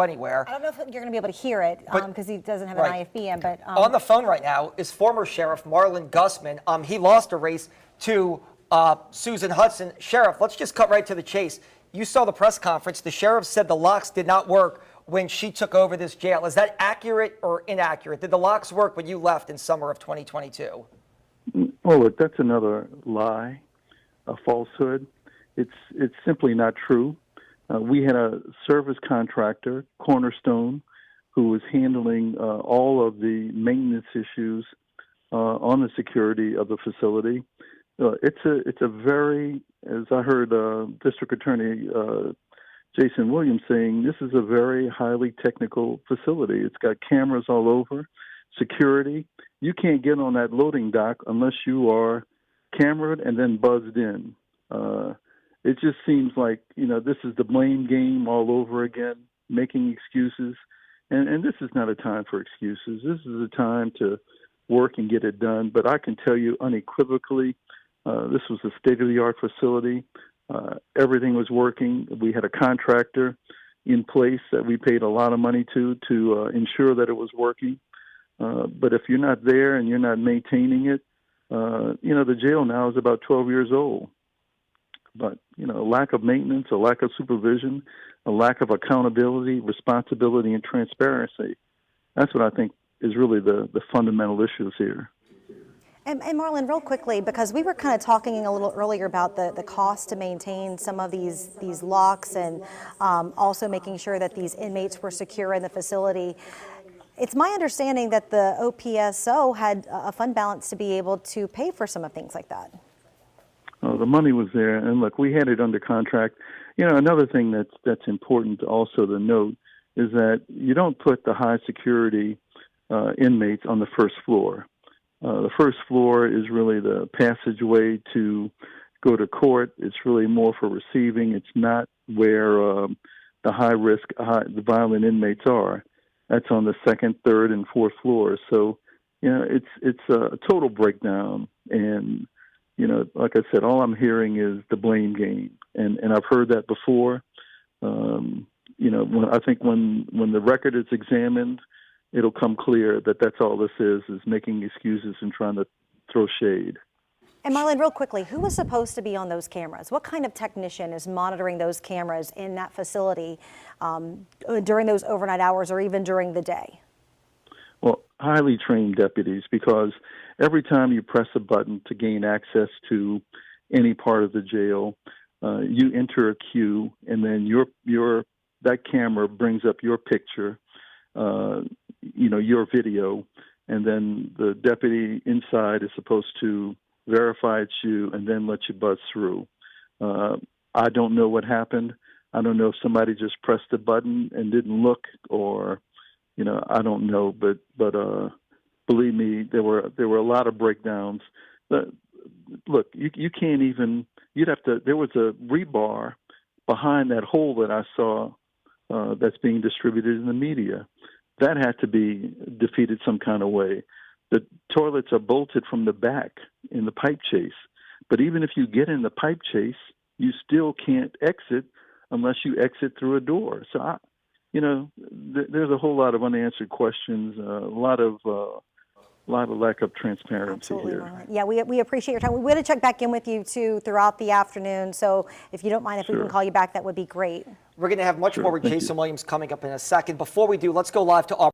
anywhere. I don't know if you're going to be able to hear it because he doesn't have an IFB. But on the phone right now is former Sheriff Marlin Gusman. He lost a race to Susan Hudson. Sheriff, let's just cut right to the chase. You saw the press conference. The sheriff said the locks did not work when she took over this jail. Is that accurate or inaccurate? Did the locks work when you left in summer of 2022? Well, look, that's another lie, a falsehood. It's simply not true. We had a service contractor, Cornerstone, who was handling all of the maintenance issues on the security of the facility. It's a very, as I heard District Attorney Jason Williams saying, this is a very highly technical facility. It's got cameras all over, security. You can't get on that loading dock unless you are cameraed and then buzzed in. It just seems like, this is the blame game all over again, making excuses. And this is not a time for excuses. This is a time to work and get it done. But I can tell you unequivocally, this was a state-of-the-art facility. Everything was working. We had a contractor in place that we paid a lot of money to ensure that it was working. But if you're not there and you're not maintaining it, the jail now is about 12 years old. But, a lack of maintenance, a lack of supervision, a lack of accountability, responsibility, and transparency, that's what I think is really the fundamental issues here. And Marlin, real quickly, because we were kind of talking a little earlier about the cost to maintain some of these locks and also making sure that these inmates were secure in the facility. It's my understanding that the OPSO had a fund balance to be able to pay for some of things like that. Oh, the money was there, and look, we had it under contract. Another thing that's important also to note is that you don't put the high security inmates on the first floor. The first floor is really the passageway to go to court. It's really more for receiving. It's not where the high-risk, the violent inmates are. That's on the second, third, and fourth floors. So, it's a total breakdown. And, like I said, all I'm hearing is the blame game. And I've heard that before. I think when the record is examined, it'll come clear that that's all this is making excuses and trying to throw shade. And Marlin, real quickly, who was supposed to be on those cameras? What kind of technician is monitoring those cameras in that facility during those overnight hours or even during the day? Well, highly trained deputies, because every time you press a button to gain access to any part of the jail, you enter a queue, and then that camera brings up your picture, your video, and then the deputy inside is supposed to verify it's you and then let you buzz through. I don't know what happened. I don't know if somebody just pressed the button and didn't look, or, I don't know. But believe me, there were a lot of breakdowns. Look, you can't even. There was a rebar behind that hole that I saw that's being distributed in the media. That had to be defeated some kind of way. The toilets are bolted from the back in the pipe chase. But even if you get in the pipe chase, you still can't exit unless you exit through a door. So, there's a whole lot of unanswered questions, a lot of lack of transparency. Absolutely, here. Marlin. Yeah, we appreciate your time. We want to check back in with you, too, throughout the afternoon. So if you don't mind, if we can call you back, that would be great. We're going to have much more with Jason Williams coming up in a second. Before we do, let's go live to our